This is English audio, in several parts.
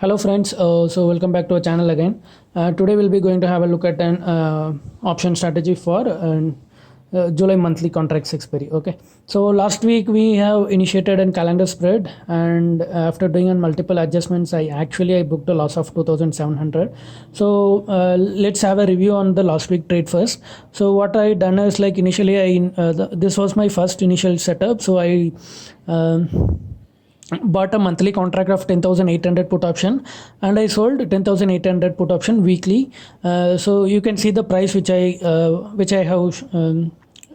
Hello friends, so welcome back to our channel again. Today we'll be going to have a look at an option strategy for July monthly contracts expiry. Okay, so last week we have initiated a calendar spread, and after doing on multiple adjustments, I booked a loss of 2,700. So let's have a review on the last week trade first. So what I done is, like, initially this was my first initial setup, so I bought a monthly contract of 10,800 put option, and I sold 10,800 put option weekly. So you can see the price which I have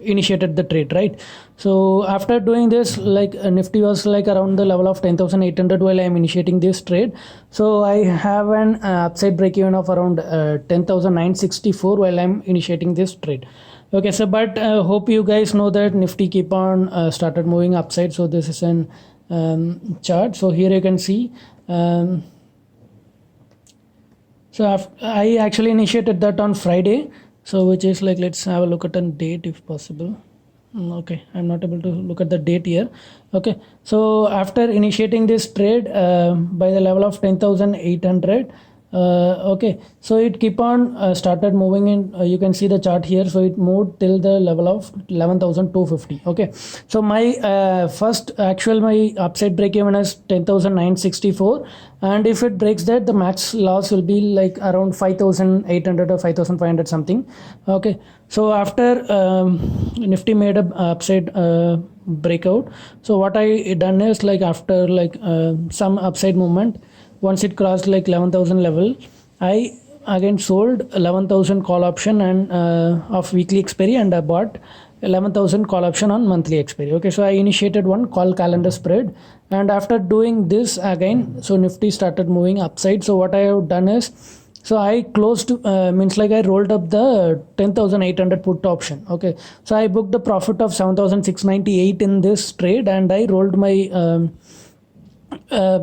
initiated the trade, right? So after doing this, like, Nifty was like around the level of 10,800 while I am initiating this trade. So I have an upside break even of around 10,964 while I am initiating this trade. Okay, so but hope you guys know that Nifty keep on started moving upside. So this is an chart. So here you can see, I actually initiated that on Friday, so which is like, let's have a look at a date if possible. Okay, I'm not able to look at the date here. Okay, so after initiating this trade by the level of 10,800, okay, so it keep on started moving in. You can see the chart here. So it moved till the level of 11,250. Okay, so my my upside break even is 10,964, and if it breaks that, the max loss will be like around 5,800 or 5,500 something. Okay, so after Nifty made a upside breakout, so what I done is, like, after like some upside movement, once it crossed like 11,000 level, I again sold 11,000 call option and of weekly expiry, and I bought 11,000 call option on monthly expiry. Okay, so I initiated one call calendar spread, and after doing this again, so Nifty started moving upside. So what I have done is, so I closed means like I rolled up the 10,800 put option. Okay, so I booked the profit of 7,698 in this trade, and I rolled my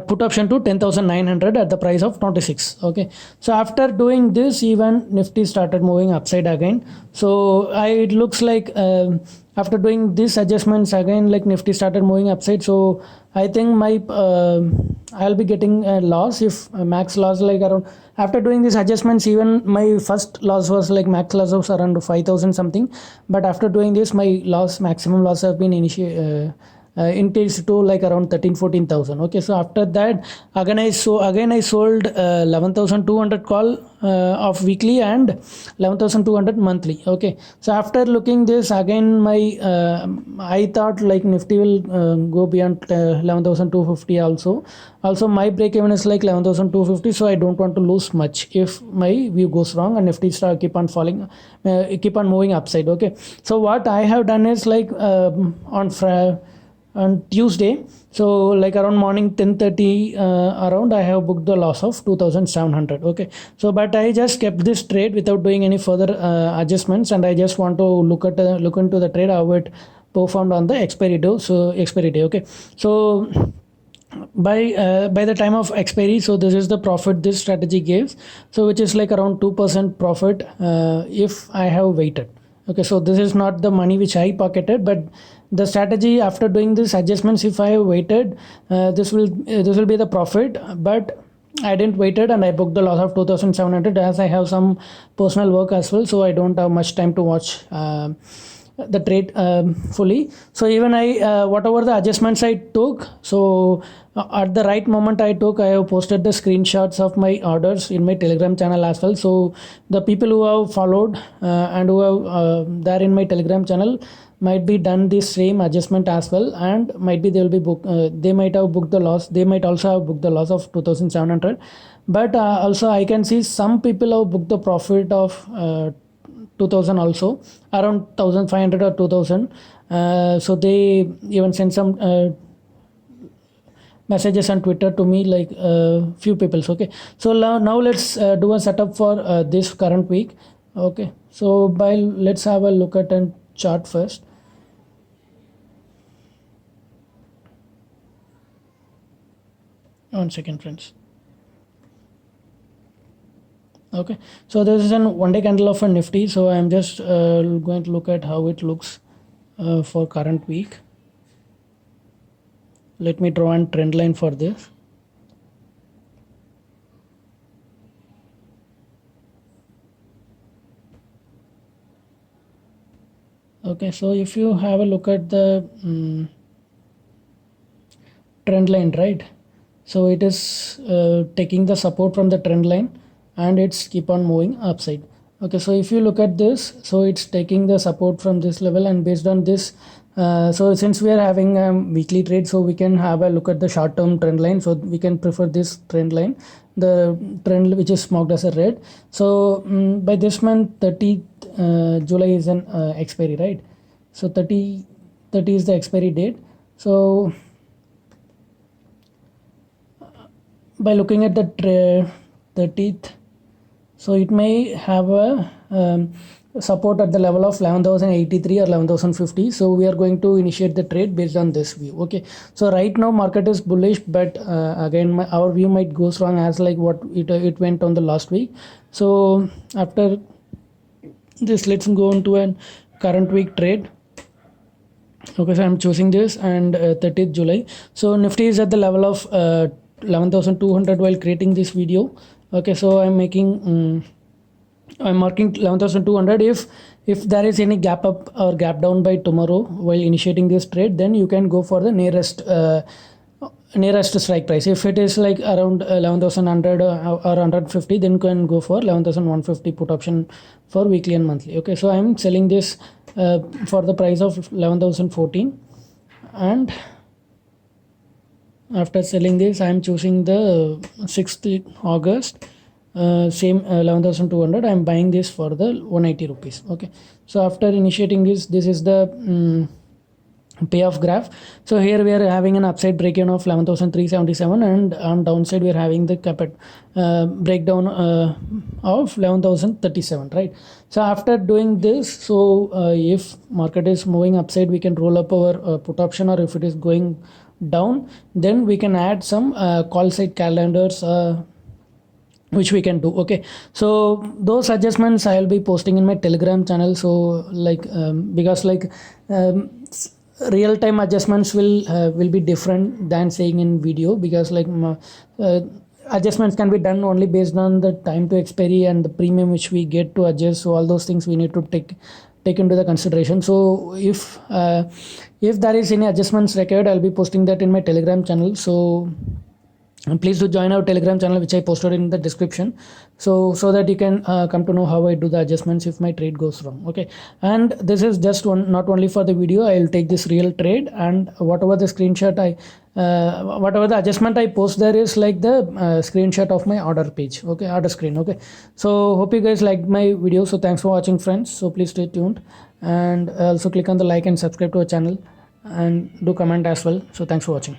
put option to 10,900 at the price of 26. Okay, so after doing this, even Nifty started moving upside again. So it looks like after doing these adjustments again, like, Nifty started moving upside. So I think my I'll be getting a loss, if max loss, like around, after doing these adjustments, even my first loss was like max loss was around 5,000 something, but after doing this, my maximum loss have been increased to like around 13-14,000. Okay, so after that, again I sold 11,200 call of weekly and 11,200 monthly. Okay, so after looking this again, my I thought like Nifty will go beyond 11,250 also my break even is like 11,250, so I don't want to lose much if my view goes wrong and Nifty start keep on falling, keep on moving upside. Okay, so what I have done is, like, on Tuesday, so like around morning 10:30 around, I have booked the loss of 2,700. Okay, so but I just kept this trade without doing any further adjustments, and I just want to look into the trade, how it performed on the expiry day. So expiry day. Okay, so by the time of expiry, so this is the profit this strategy gives, so which is like around 2% profit if I have waited. Okay, so this is not the money which I pocketed, but the strategy after doing these adjustments, if I have waited, this will be the profit. But I didn't waited, and I booked the loss of 2,700, as I have some personal work as well, so I don't have much time to watch the trade fully. So even I whatever the adjustments I took, so at the right moment I have posted the screenshots of my orders in my Telegram channel as well. So the people who have followed and who have there in my Telegram channel might be done the same adjustment as well, and might be they will be they might have booked the loss, they might also have booked the loss of 2,700. But also I can see some people have booked the profit of 2,000 also, around 1,500 or 2,000. So they even send some messages on Twitter to me, like few people. Okay, so now let's do a setup for this current week. Okay, so let's have a look at a chart first. One second, friends. Okay, so this is a one day candle of a Nifty, so I'm just going to look at how it looks for current week. Let me draw a trend line for this. Okay, so if you have a look at the trend line, right? So it is taking the support from the trend line and it's keep on moving upside. Okay, so if you look at this, so it's taking the support from this level, and based on this, so since we are having a weekly trade, so we can have a look at the short term trend line. So we can prefer this trend line, the trend which is marked as a red. So by this month 30th July is an expiry, right? So 30 is the expiry date. So by looking at the 30th, so it may have a support at the level of 11,083 or 11,050. So we are going to initiate the trade based on this view. Okay, so right now market is bullish, but again our view might go wrong as like what it went on the last week. So after this, let's go into a current week trade. Okay, so I'm choosing this, and 30th July. So Nifty is at the level of 11,200 while creating this video. Okay, so I'm making I'm marking 11,200. If there is any gap up or gap down by tomorrow while initiating this trade, then you can go for the nearest strike price. If it is like around 11,100 or 150, then you can go for 11,150 put option for weekly and monthly. Okay, so I'm selling this for the price of 11,014, and after selling this, I am choosing the 6th August, same 11,200. I am buying this for the 180 rupees. Okay, so after initiating this is the payoff graph. So here we are having an upside breakdown of 11,377, and on downside we are having the breakdown of 11,037, right? So after doing this, so if market is moving upside, we can roll up our put option, or if it is going down, then we can add some call side calendars which we can do. Okay, so those adjustments I'll be posting in my Telegram channel. So like because like real time adjustments will be different than saying in video, because like adjustments can be done only based on the time to expiry and the premium which we get to adjust. So all those things we need to take into the consideration. So if there is any adjustments required, I'll be posting that in my Telegram channel. So please do join our Telegram channel, which I posted in the description, so that you can come to know how I do the adjustments if my trade goes wrong. Okay, and this is just not only for the video. I'll take this real trade, and whatever the screenshot whatever the adjustment I post there is like the screenshot of my order page. Okay, order screen. Okay, so hope you guys liked my video. So thanks for watching, friends. So please stay tuned, and also click on the like and subscribe to our channel, and do comment as well. So thanks for watching.